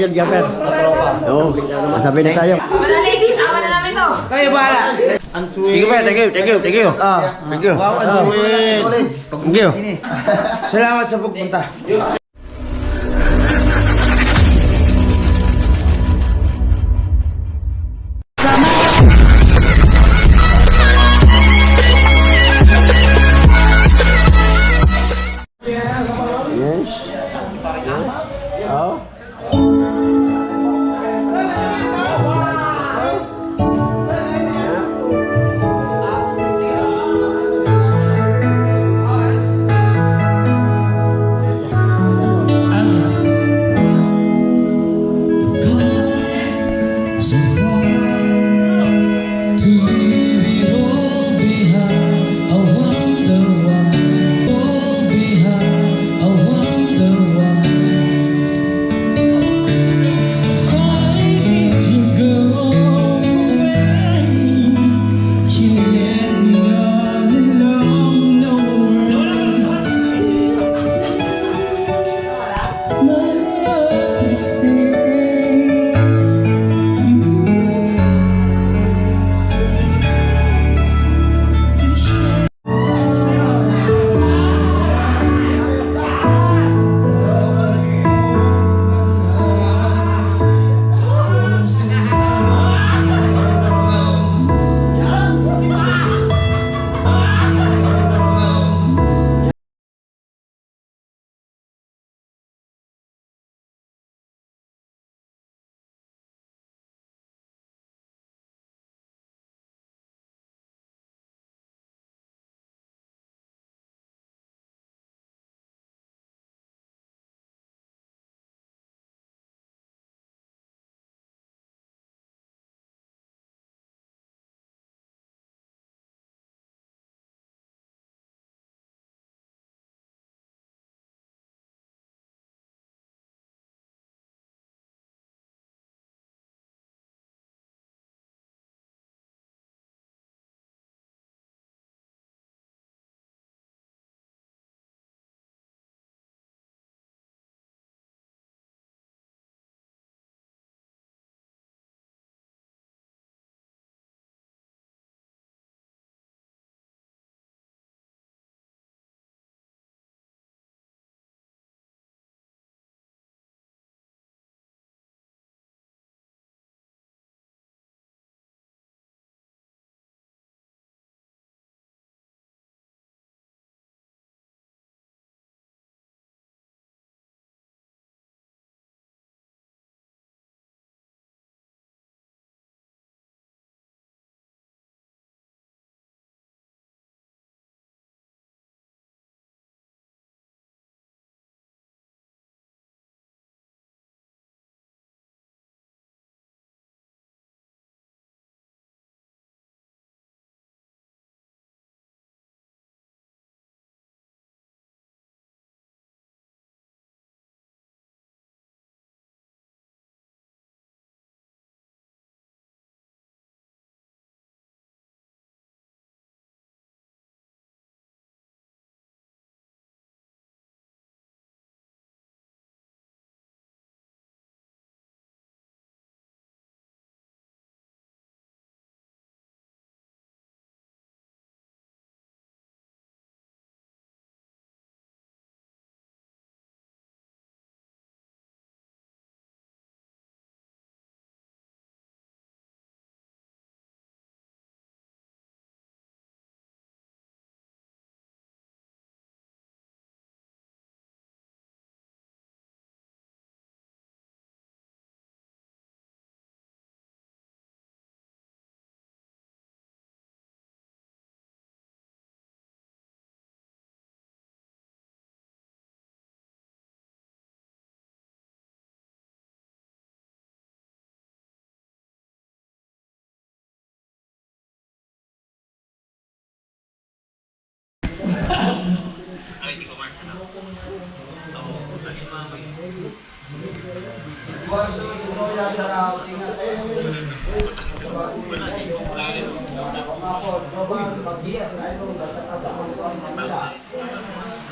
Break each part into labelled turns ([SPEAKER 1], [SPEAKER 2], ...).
[SPEAKER 1] dyan, Gapper. Oo, masabi na tayo.
[SPEAKER 2] Mga ladies, awa na namin to.
[SPEAKER 3] Kayo bahala.
[SPEAKER 4] Ang sweet.
[SPEAKER 3] Thank you, thank you, thank you, thank you. Thank you.
[SPEAKER 4] Wow, ang sweet.
[SPEAKER 3] Thank you. Salamat sa pagpunta.
[SPEAKER 1] Yes. Oh.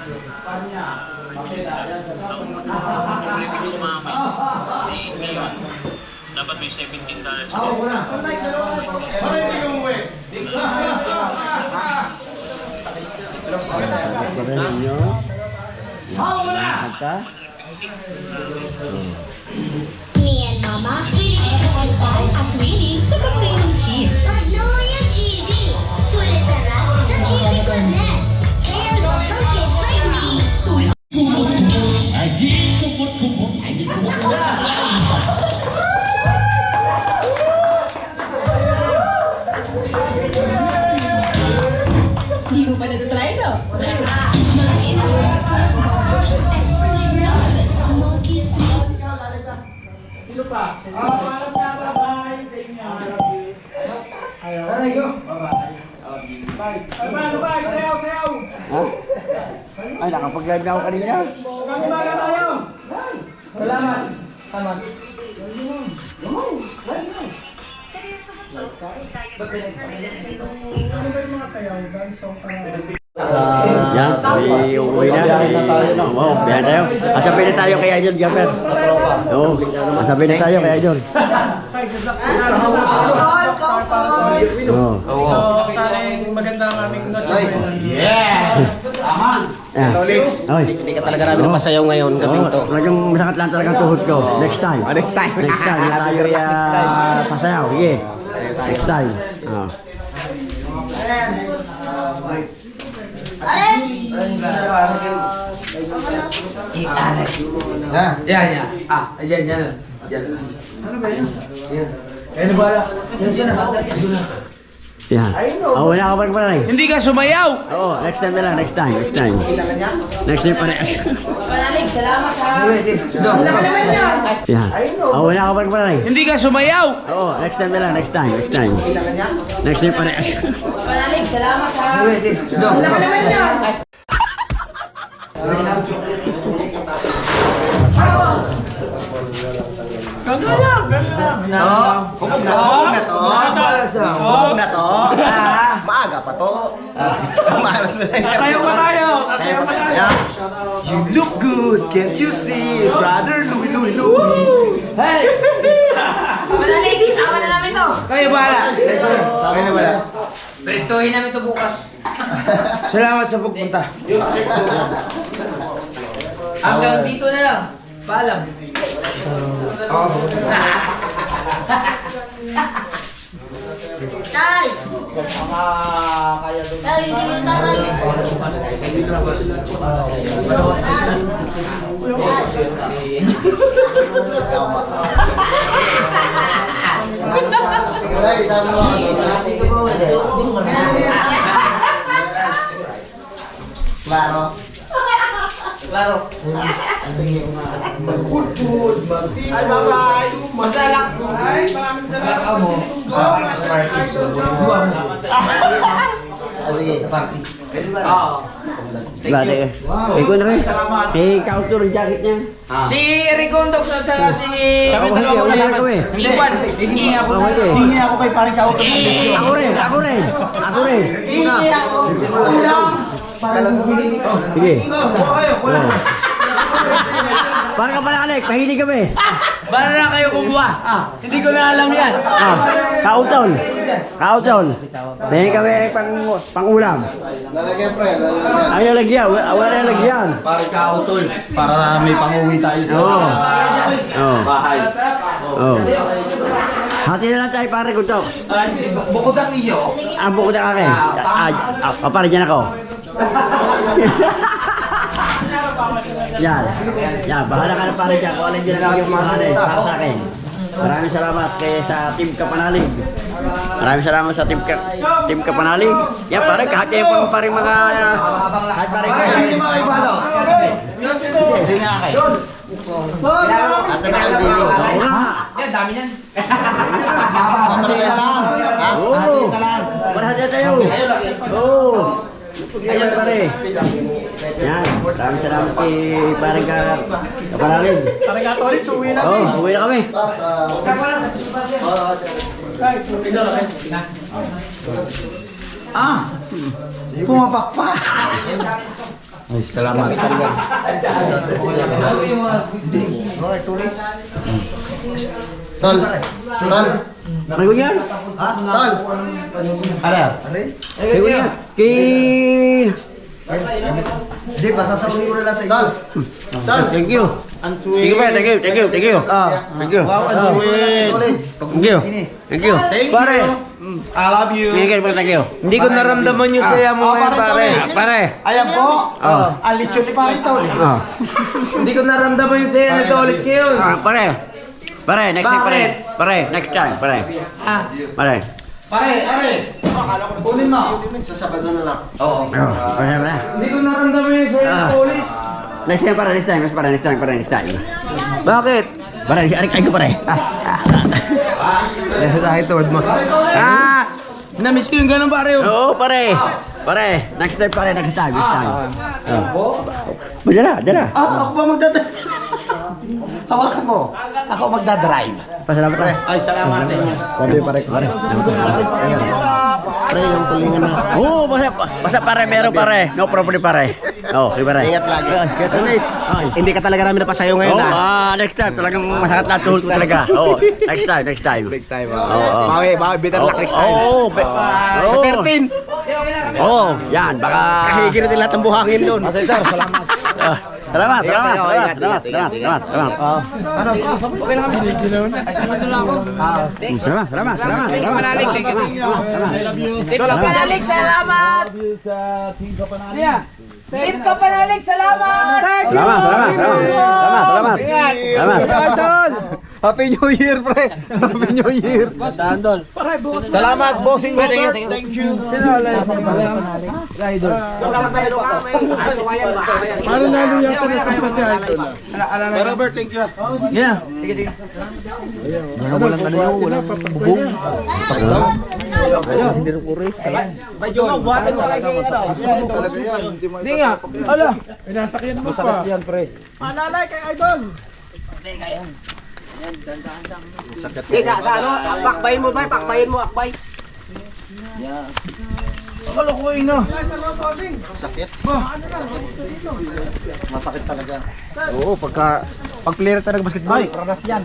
[SPEAKER 5] Espanya,
[SPEAKER 1] Pagpaparin nyo. Magka.
[SPEAKER 5] Me and Mama at winning sa Paprinong Cheese. Magnolia Cheesy! Sulit sarap sa cheesy goodness. Kaya don't for kids like me. Sulit.
[SPEAKER 2] Hindi mo pa natatry, no?
[SPEAKER 5] Expertly grilled for that smoky sweet.
[SPEAKER 1] Ha? Ay, nakapag-live na ako kanina. Yan, sabi uuwi na. Oo, biyan tayo. Kasabi na tayo kay Idol Gapper. Oo, kasabi na tayo kay Idol. Oo.
[SPEAKER 4] Sana yung maganda ang aming noche. Tama.
[SPEAKER 1] Tolits.
[SPEAKER 4] Hindi ka talaga namin masayaw ngayon gabing to.
[SPEAKER 1] Talagang masakit lang talagang tuhod ko. Next time.
[SPEAKER 4] Next time.
[SPEAKER 1] Next time, na tayo pasayaw. Sige. Next time. Oo.
[SPEAKER 3] Yan. Yan. Ano ba yan? Yan. Kaya na bala.
[SPEAKER 1] Yan. Oh, wala ka pa pala eh.
[SPEAKER 3] Hindi ka sumayaw!
[SPEAKER 1] Oo, next time na lang. Next time. Next time pa rin.
[SPEAKER 2] Panalig, salamat ha.
[SPEAKER 1] Yan. Oh, wala ka pa pala eh.
[SPEAKER 3] Hindi ka sumayaw!
[SPEAKER 1] Oo, next time na lang. Next time. Next time pa rin.
[SPEAKER 2] Panalig, salamat ha.
[SPEAKER 4] Hubog na to. Maaga pa to. Maalas mo lang. Sasayaw pa tayo. You look good, can't you see? Brother Louie.
[SPEAKER 3] Hey!
[SPEAKER 2] Mga ladies, awa na namin to.
[SPEAKER 3] Kaya bala.
[SPEAKER 4] Kaya na wala.
[SPEAKER 2] Prituhin namin to bukas.
[SPEAKER 3] Salamat sa pagpunta.
[SPEAKER 2] Hanggang dito na lang. Paalam.
[SPEAKER 5] Tay! Tay, hindi ko na tatay.
[SPEAKER 4] Klaro.
[SPEAKER 2] Klaro.
[SPEAKER 4] Ay, bye-bye.
[SPEAKER 2] Masalak. Lakaw mo. Sa party.
[SPEAKER 1] Bale eh. Ikaw na rin. Eh, kautur ang jacket niya.
[SPEAKER 2] Si Rigondo sa si
[SPEAKER 1] Wala ko eh.
[SPEAKER 2] Iwan.
[SPEAKER 4] Hingi ako.
[SPEAKER 1] Okay.
[SPEAKER 4] Hingi ako kay paring kauto ng video.
[SPEAKER 1] Ako rin.
[SPEAKER 4] Hingi ako. Ulam. Parang bumili.
[SPEAKER 1] Sige. Parang ka pala, Alec. Pahilig kami.
[SPEAKER 3] Bala na kayo kumuha. Hindi ko na alam yan.
[SPEAKER 1] Kauton. Pahilig kami pang-ulam.
[SPEAKER 4] Lalagyan, pre.
[SPEAKER 1] Ay, nalagyan. Wala na nalagyan.
[SPEAKER 4] Parang kauto. Para may pang-uwi tayo sa bahay.
[SPEAKER 1] Oo. Hati na lang tayo, pare ko to.
[SPEAKER 4] Bukod ang iyo.
[SPEAKER 1] Ang bukod na akin. Pare, dyan ako. Yan. Bahala ka na pare dyan. Kung alin dyan na yung mga kanay para sa akin. Maraming salamat sa Team Kapanalig. Maraming salamat sa Team Kapanalig. Yan pare, kahit kayo pang pare mga... Kahit pare kayo.
[SPEAKER 4] Hindi makibalo. Hindi nga kayo. Asa na yung bibig?
[SPEAKER 1] Oo nga.
[SPEAKER 2] Yan, dami yan.
[SPEAKER 4] Hati ka lang. Hati ka lang.
[SPEAKER 1] Parahati tayo. Oo. Ayan pare. Yan. Maraming salamat kay parang Kapanalig.
[SPEAKER 4] Parang katolit, uwi na.
[SPEAKER 1] Oo, uwi na kami.
[SPEAKER 4] Pumapakpa. Ay, salamat. Okay, tulit. Tol. Tol.
[SPEAKER 1] Kay Kuya.
[SPEAKER 4] Ha? Tol. Ano?
[SPEAKER 1] Kay Kuya. Kay...
[SPEAKER 4] Hindi, pasasabihin ko na lang sa iyo. Tol. Tol.
[SPEAKER 1] Thank you. Thank you, pare. Thank you. Thank you. Thank you. Thank you.
[SPEAKER 4] Wow, ang sweet.
[SPEAKER 1] Thank you. Thank you.
[SPEAKER 4] Thank you.
[SPEAKER 3] Pare.
[SPEAKER 4] I love you.
[SPEAKER 1] Thank you. Thank you.
[SPEAKER 3] Hindi ko naramdaman yung saya mo ngayon, pare.
[SPEAKER 1] Pare.
[SPEAKER 4] Ayan po. Ang lechon ni pare Tol.
[SPEAKER 3] Hindi ko naramdaman yung saya na ulit ngayon.
[SPEAKER 1] Pare. Pare, next time, pare.
[SPEAKER 3] Bakit?
[SPEAKER 1] Pare, next time, pare.
[SPEAKER 3] Ah,
[SPEAKER 1] Pare.
[SPEAKER 4] Pare, kunin mo. Sa Sabado na lang. Oo.
[SPEAKER 1] Pare, pare.
[SPEAKER 3] hindi ko naramdaman yung saya na ulit.
[SPEAKER 1] Next time, pare. Next time. Pare, next time, pare. Next time.
[SPEAKER 3] Bakit?
[SPEAKER 1] Pare, ay ko, pare.
[SPEAKER 3] Dahil tawad mo. Namiss ko yung ganun, pare.
[SPEAKER 1] Oo, pare. Pare, next time, pare. Next time. Next time. Dala, dala.
[SPEAKER 4] Ako ba magdadrive? Hawakan mo. Ako magdadrive.
[SPEAKER 1] Pasalamat, pare.
[SPEAKER 4] Ay, salamat sa inyo. Sabi pare. Ayan. Pare, yung tulingan na.
[SPEAKER 1] Oo, basta pare, meron pare. No problem, pare. Oo, okay, pare.
[SPEAKER 4] Ingat lagi.
[SPEAKER 1] Ay.
[SPEAKER 4] Hindi ka talaga namin napasayo ngayon
[SPEAKER 1] Oo,
[SPEAKER 4] ah.
[SPEAKER 1] next time. Talagang masakit lahat tuhod ko talaga. Oo, next time, next time.
[SPEAKER 4] Next time.
[SPEAKER 1] Oo.
[SPEAKER 4] Bawi, bitter luck next time.
[SPEAKER 1] Oo,
[SPEAKER 4] Sa 13.
[SPEAKER 1] Oo, yan, baka...
[SPEAKER 4] Kahigi na din lahat ng buhangin doon. Masay sir, salamat.
[SPEAKER 1] Salamat, salamat,
[SPEAKER 4] Ingat,
[SPEAKER 1] salamat,
[SPEAKER 4] ingat,
[SPEAKER 1] salamat, salamat, salamat.
[SPEAKER 2] Okay na kami.
[SPEAKER 1] Salamat, salamat, salamat.
[SPEAKER 2] Thank you, Panalig. Thank you. Team
[SPEAKER 1] Salamat.
[SPEAKER 2] Kapanalig, salamat! Team Kapanalig, salamat!
[SPEAKER 1] Salamat, salamat, salamat, salamat, salamat.
[SPEAKER 4] Happy New Year, pre. Happy New Year. Salamat, bossing Robert. Thank you.
[SPEAKER 6] Para lalo yata na sa si Idol.
[SPEAKER 4] Robert, thank you.
[SPEAKER 3] Yeah.
[SPEAKER 4] Walang ano yun, walang bubong. Hindi na kuri. Medyo buhatin mo lang siya.
[SPEAKER 3] Hindi nga. Ala.
[SPEAKER 6] Pinasakyan mo
[SPEAKER 4] Masakit
[SPEAKER 6] pa.
[SPEAKER 4] yan, pre.
[SPEAKER 6] Alalay kay Idol.
[SPEAKER 4] Sa ano, pakbayin mo ba? Pakbayin mo, akbay.
[SPEAKER 3] Kalokoy na.
[SPEAKER 4] Sakit. Masakit talaga. Oo, pag player talaga basketball, ranas yan.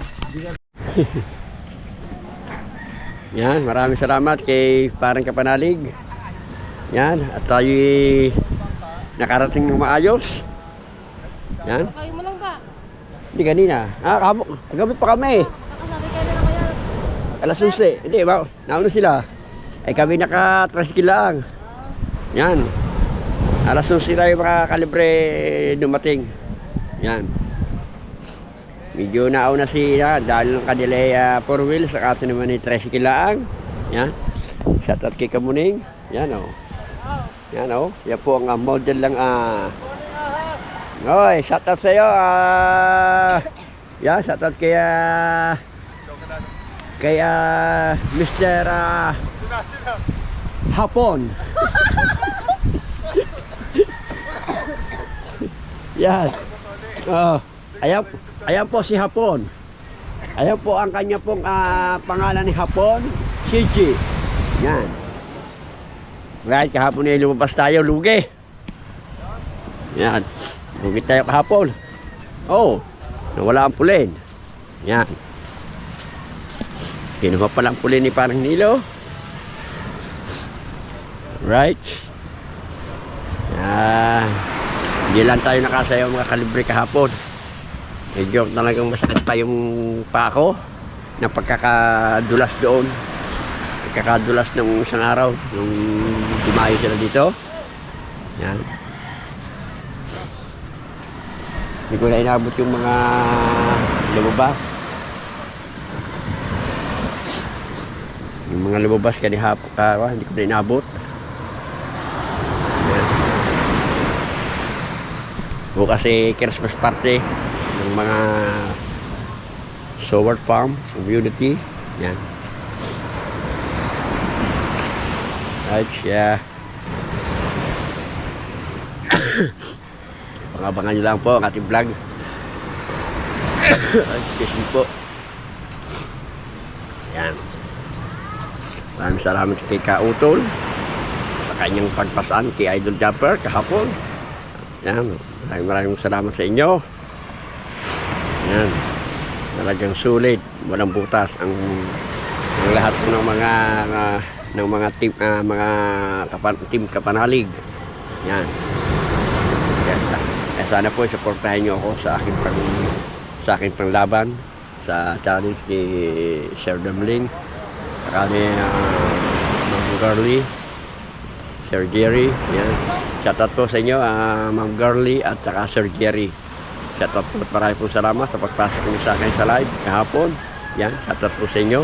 [SPEAKER 1] Yan, maraming salamat kay Parang Kapanalig. Yan, at tayo nakarating ng maayos. Yan.
[SPEAKER 7] Kayo mo lang ba?
[SPEAKER 1] Hindi kanina. Kagabi pa kami.
[SPEAKER 7] Kakasabi kayo na kuya.
[SPEAKER 1] Alas 11. Hindi, nauna sila. Ay kami naka-tricycle lang. Yan. Alas 11 tayo makakalibre dumating. Yan. Medyo nauna siya dahil ng kanila 4 wheels saka naman ni tricycle lang. Yan. Shout out kay Kamuning. Yan o. Yan o. Yan po ang model lang. Oy, shout out sa iyo. Shout out kay Mr. Hapon. Yan. Ayan po si Hapon. Ayan po ang kanya pong pangalan ni Hapon, Shichi. Yan. Right, kahapon ay lumabas tayo, lugi. Yan. Lugi tayo kahapon. Oh, nawala ang pulin. Yan. Kinuha pa lang pulin ni Parang Nilo. Right. Hindi lang tayo nakasayaw mga kalibre kahapon. Medyo talagang masakit pa yung paa ko na pagkakadulas doon. Pagkakadulas ng isang araw nung dumayo sila dito. Yan. Hindi ko na inabot yung mga lumabas. Yung mga lumabas kanihapon hindi ko na inabot. Yan. Bukas Christmas party ng mga Soward Farm community. Yan. Right, yeah. Pangabangan nyo lang po ang ating vlog. Excuse me po. Yan. Maraming salamat kay Kautol sa kanyang pagpasaan kay Idol Jumper kahapon. Yan. Maraming salamat sa inyo. Yan. Talagang sulit, walang butas ang lahat po ng mga team kapanalig. Yan. Sana po suportahan niyo ako sa aking panglaban sa challenge ni Sir Damling, saka ni Ma'am Girly, Sir Jerry. Yan. Shoutout po sa inyo, Ma'am Girly at saka Sir Jerry. Shoutout po, maraming po salamat sa pagpasok niyo sa akin sa live kahapon. Yan, shoutout po sa inyo.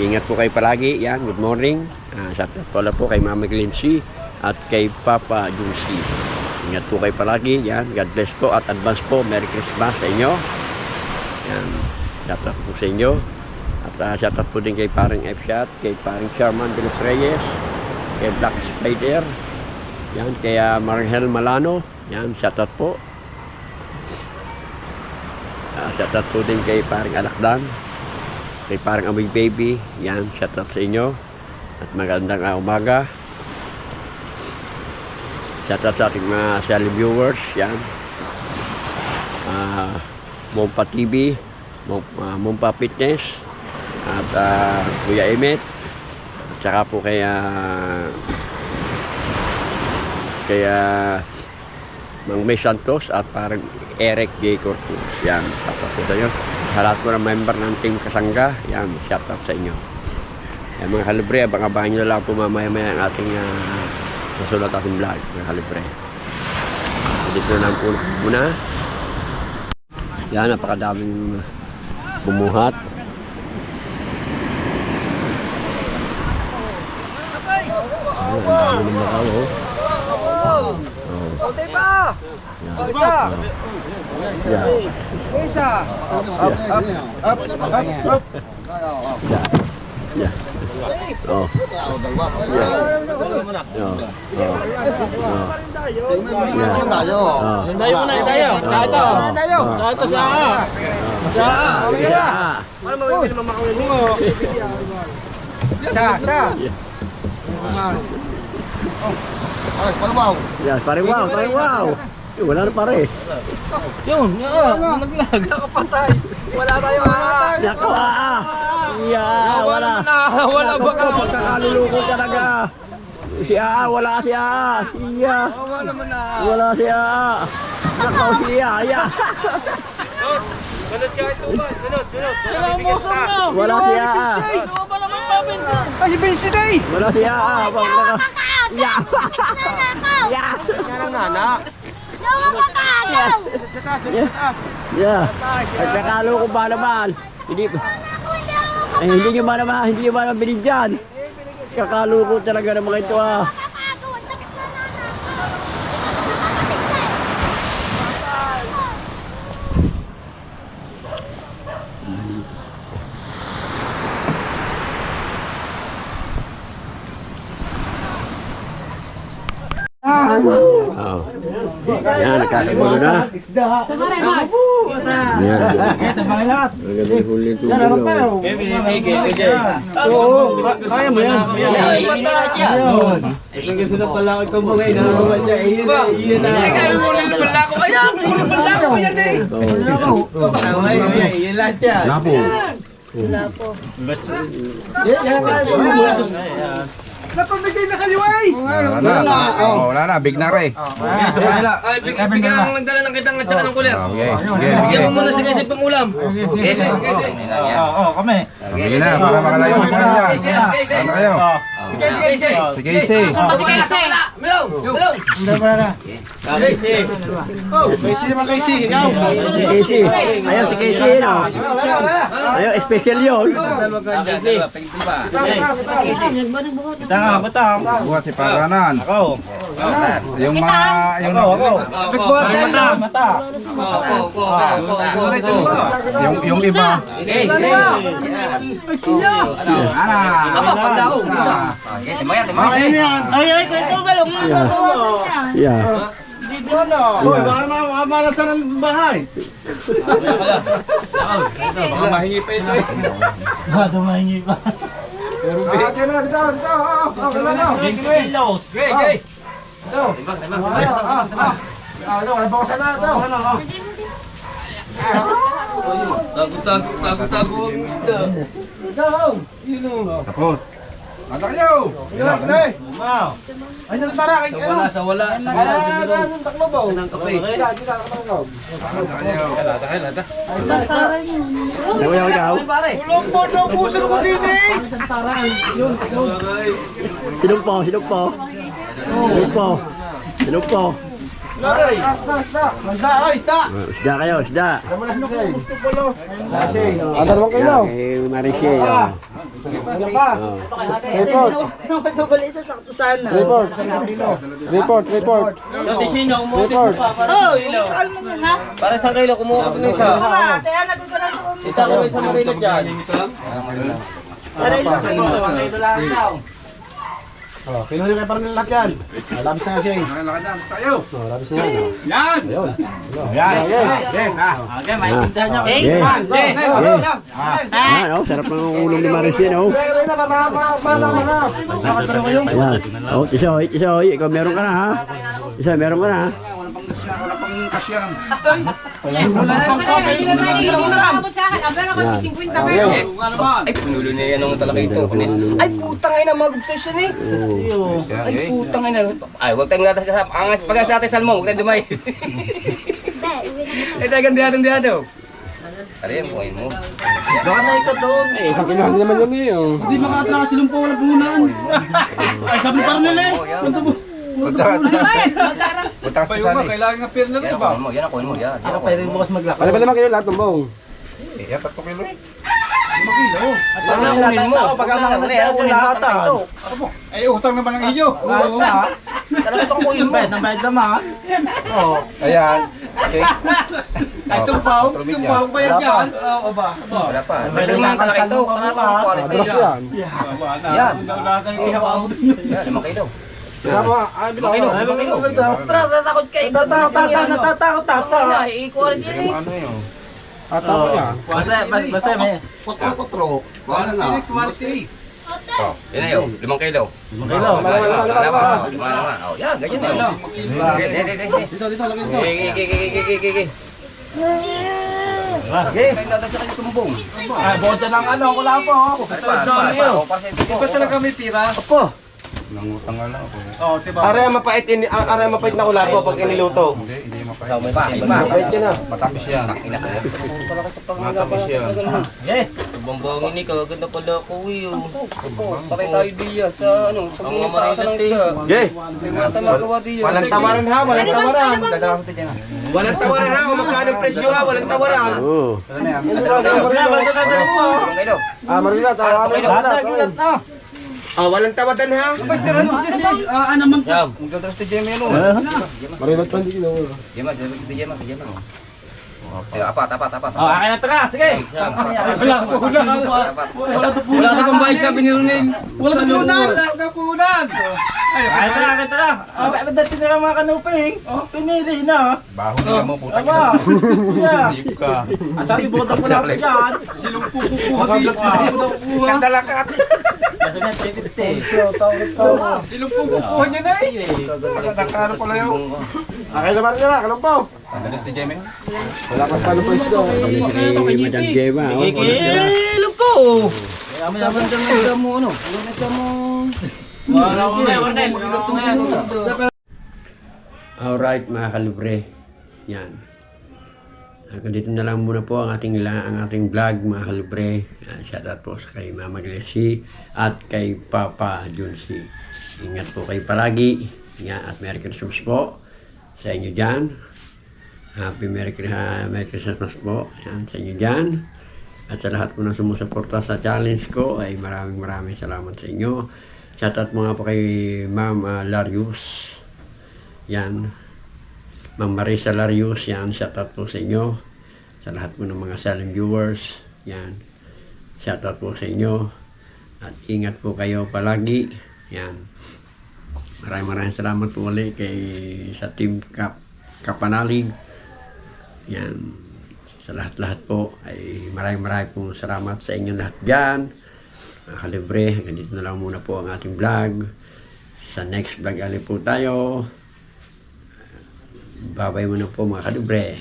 [SPEAKER 1] Ingat po kayo palagi. Yan, good morning. Shoutout po kay Mama Glency at kay Papa Junsi. Ingat po kayo palagi. Yan, God bless po at advance po. Merry Christmas sa inyo. Yan, shoutout po sa inyo. At shoutout po din kay Paring F-Shot, kay Paring Sherman de los Reyes, kay Black Spider. Yan, kay Marangel Malano. Yan, shoutout po. Shoutout po din kay Paring Alakdan, kay Paring Amig Baby. Yan, shoutout sa inyo. At magandang umaga. Shoutout sa ating mga sally viewers. Yan. Mompa TV, Mompa Fitness, at Kuya Emet, at saka po kay Mang May Santos at parang Eric J. Corpus. Yan, shoutout po sa inyo. Sa lahat po ng member ng Team Kasangga, yan, shoutout sa inyo. Yan, mga kalibre, abang-abangan nyo lang po mamaya-maya ang ating susunod ating vlog, mga kalibre. Dito lang po muna. Yan, napakadaming bumuhat. Ang dami ng bakaw, oh.
[SPEAKER 3] Okay pa!
[SPEAKER 1] Yan.
[SPEAKER 3] Isa!
[SPEAKER 1] Yan.
[SPEAKER 3] Isa!
[SPEAKER 1] Up. Yeah. Oh. Yes, paring wow. Wala na pare.
[SPEAKER 3] Yun! Naglag! Nakapatay! Wala tayo
[SPEAKER 1] Nako wala.
[SPEAKER 3] Wala ba ka?
[SPEAKER 1] Pagkakaluluko talaga. Si wala si Iya.
[SPEAKER 3] Wala naman na!
[SPEAKER 1] Wala si Nako si Iya.
[SPEAKER 4] Sunod ka ito ba? Sunod.
[SPEAKER 1] Wala si
[SPEAKER 3] Ano ba naman pa, Benson?
[SPEAKER 4] Ay, si Bensi day!
[SPEAKER 1] Wala si Ya.
[SPEAKER 4] Nana.
[SPEAKER 1] Yeah. Pagkakalo ko ba naman? Hindi nyo ba naman binigyan? Kakalo ko talaga ng mga ito Yan, nakakagulo na. Yan. Maganda yung huli ito.
[SPEAKER 4] Kaya mo yan.
[SPEAKER 3] Gusto na pala ako tumungay na naman siya. Ay, kaya mo nila pala ako. Ayan, puro pala ako yan eh. Iyan lahat yan.
[SPEAKER 4] Lapo. Napamigay na kayo ay!
[SPEAKER 6] Wala na, big na rin.
[SPEAKER 3] Ay, bigyan ang nagdala ng kitang at saka ng kulir. Bigyan mo muna si Kasi pang ulam. Kasi.
[SPEAKER 6] Oo, kami.
[SPEAKER 4] Bigyan na, para makalayo mo niya.
[SPEAKER 3] Kasi.
[SPEAKER 4] Ano kayo?
[SPEAKER 3] Kasi.
[SPEAKER 4] Si Casey.
[SPEAKER 3] Milaw.
[SPEAKER 4] Casey naman Casey, ikaw.
[SPEAKER 1] Casey. Ayaw si Casey, no? Ayaw, special yun.
[SPEAKER 6] Buhat si Paranan.
[SPEAKER 8] Ako.
[SPEAKER 6] Yung mga...
[SPEAKER 8] Mata.
[SPEAKER 6] Yung iba.
[SPEAKER 4] Okay na yan.
[SPEAKER 1] Yeah.
[SPEAKER 4] Hoy, baka mamalasan ng bahay.
[SPEAKER 6] Baka mahingi pa ito eh.
[SPEAKER 4] Okay na, dito. Okay na. Ito, wala bawasan na ito.
[SPEAKER 3] Tago ang isda.
[SPEAKER 6] Tapos. Mata kayo!
[SPEAKER 4] Ay, tara, kay ano?
[SPEAKER 3] Sa wala.
[SPEAKER 4] Anong taklo ba?
[SPEAKER 3] Ng kape.
[SPEAKER 6] Mata kayo.
[SPEAKER 1] Nakuya ikaw?
[SPEAKER 3] Ulong po, naubusan ko din eh.
[SPEAKER 1] Sinumpo, sinumpo. Sinumpo. Sinumpo. Isda kayo, isda.
[SPEAKER 4] Ang dalawang kilo.
[SPEAKER 1] Kay Mariche. Oh.
[SPEAKER 4] Report.
[SPEAKER 3] Para sa kilo, kumuha ko na isa. Isa ko sa Marilo dyan.
[SPEAKER 4] Kinuha niyo kayo para nila lahat yan. Labis na siya.
[SPEAKER 6] Lakad na, basta kayo.
[SPEAKER 4] Labis na yan.
[SPEAKER 6] Yan!
[SPEAKER 1] Yan, oh, sarap ng ulam ni Mariche, no? Ayan. Oh, Tisoy. Ikaw meron ka na, ha? Isa, meron ka na, ha?
[SPEAKER 6] Wala pang kasyan.
[SPEAKER 3] Ay, pinulo niya yan ang talaki ito. Ay, putang ina, mag-obsess siya eh. Ay, putang ina. Ay, huwag tayong natas sa angas. Pag-angas natin salmo, huwag tayong dumay. Ay, tayo gandihan. Tari yan, buhay mo.
[SPEAKER 4] Baka na ikaw doon. Eh, isang kinuha din naman yan eh.
[SPEAKER 2] Hindi makatala kasi lumpo, walang puhunan. Ay, sabi ni Parnel eh. Punta mo.
[SPEAKER 6] Punta ka sa sali. Kailangan nga pera na rin ba?
[SPEAKER 3] Yan, kunin mo, yan.
[SPEAKER 4] Ano ba naman kayo lahat ng bong?
[SPEAKER 6] Yan, 3 kilo.
[SPEAKER 3] Ano na kunin mo? Pag ang mga nasa kunin mo ito.
[SPEAKER 6] Ay, utang naman ang inyo.
[SPEAKER 3] Talaga itong kunin mo.
[SPEAKER 6] Ayan. Okay.
[SPEAKER 2] Ay, tumpaw ba yan yan? Oo ba?
[SPEAKER 3] Wala pa. Pwede naman talaki ito.
[SPEAKER 4] Adros yan.
[SPEAKER 3] Yan. Yan, 5 kilo. Limang kilo. Pero tatakot kayo. Natatakot. I-quality yun eh.
[SPEAKER 6] Ano yun?
[SPEAKER 4] Tapos yan.
[SPEAKER 2] Kutro. Wala na.
[SPEAKER 3] Oh, yan na yun. 5 kilo. Oh, yan, ganyan na yun.
[SPEAKER 2] Dito, lagay dito.
[SPEAKER 3] Gigi. Kayo dadagsa kayo tumbong.
[SPEAKER 2] Iba talaga may pira.
[SPEAKER 6] Nangutang nga lang ako.
[SPEAKER 2] Oo, diba?
[SPEAKER 4] Aray mapait na kulapo pag iniluto.
[SPEAKER 6] Hindi mapait.
[SPEAKER 4] Mapait yan ah.
[SPEAKER 6] Matamis yan. Matamis yan.
[SPEAKER 3] Bambangin ni kaganda pala ko yun. Patay tayo diya sa ano, sa bumutasan ng isda.
[SPEAKER 4] Okay.
[SPEAKER 3] May mga tayo magawa diya.
[SPEAKER 4] Walang tawaran ha, walang tawaran. Walang tawaran ha, kung magkano ang presyo ha, walang tawaran.
[SPEAKER 1] Oo.
[SPEAKER 6] Ano na yan?
[SPEAKER 3] 5 kilo.
[SPEAKER 4] Marila, tawaran mo. Walang tawadan ha.
[SPEAKER 2] Ano man ka?
[SPEAKER 6] Magdadras si Jemmy ano?
[SPEAKER 4] Marila, pa hindi ginawa.
[SPEAKER 3] Jema. Apat.
[SPEAKER 4] Akin na taka, sige.
[SPEAKER 3] Wala na pang bahay sabi ni Ronel.
[SPEAKER 2] Wala na puhunan.
[SPEAKER 4] Akin taka. Ba't dati na mga kanuping? Pinili na.
[SPEAKER 6] Baho na mo, putang
[SPEAKER 4] Aba.
[SPEAKER 6] ina. Ayup ka.
[SPEAKER 4] Sabi mo na pala ako dyan.
[SPEAKER 2] Silong pupuha dito.
[SPEAKER 4] Sandala ka.
[SPEAKER 2] Silong pupuha niya na eh.
[SPEAKER 6] Nakakano pala yun.
[SPEAKER 4] Akin na Marila, kalumpaw.
[SPEAKER 6] Magdadras si Jemmy.
[SPEAKER 4] Wala pa paano pa isda.
[SPEAKER 1] Kay Madam Gemma. Oh.
[SPEAKER 3] Ilog ko. Yaman dyan ang isda mo ano. Ang isda mo.
[SPEAKER 1] Alright mga kalubre. Yan. Hanggang dito na lang muna po ang ating vlog mga kalubre. Shoutout po sa kay Mama Glessy at kay Papa Junsi. Ingat po kayo palagi. Yan, at Merry Christmas po sa inyo dyan. Happy Merry Christmas po yan, sa inyo dyan. At sa lahat po na sumusuporta sa challenge ko ay maraming salamat sa inyo. Shoutout mo nga po kay Ma'am Larius. Yan. Ma'am Marisa Larius. Yan. Shoutout po sa inyo. Sa lahat po ng mga silent viewers. Yan. Shoutout po sa inyo. At ingat po kayo palagi. Yan. Maraming salamat po ulit sa Team Kapanalig. Yan. Sa lahat-lahat po ay maraming pong salamat sa inyo lahat dyan. Mga kalibre, hanggang dito na lang muna po ang ating vlog. Sa next vlog ulit po tayo. Bye-bye muna po mga kalibre.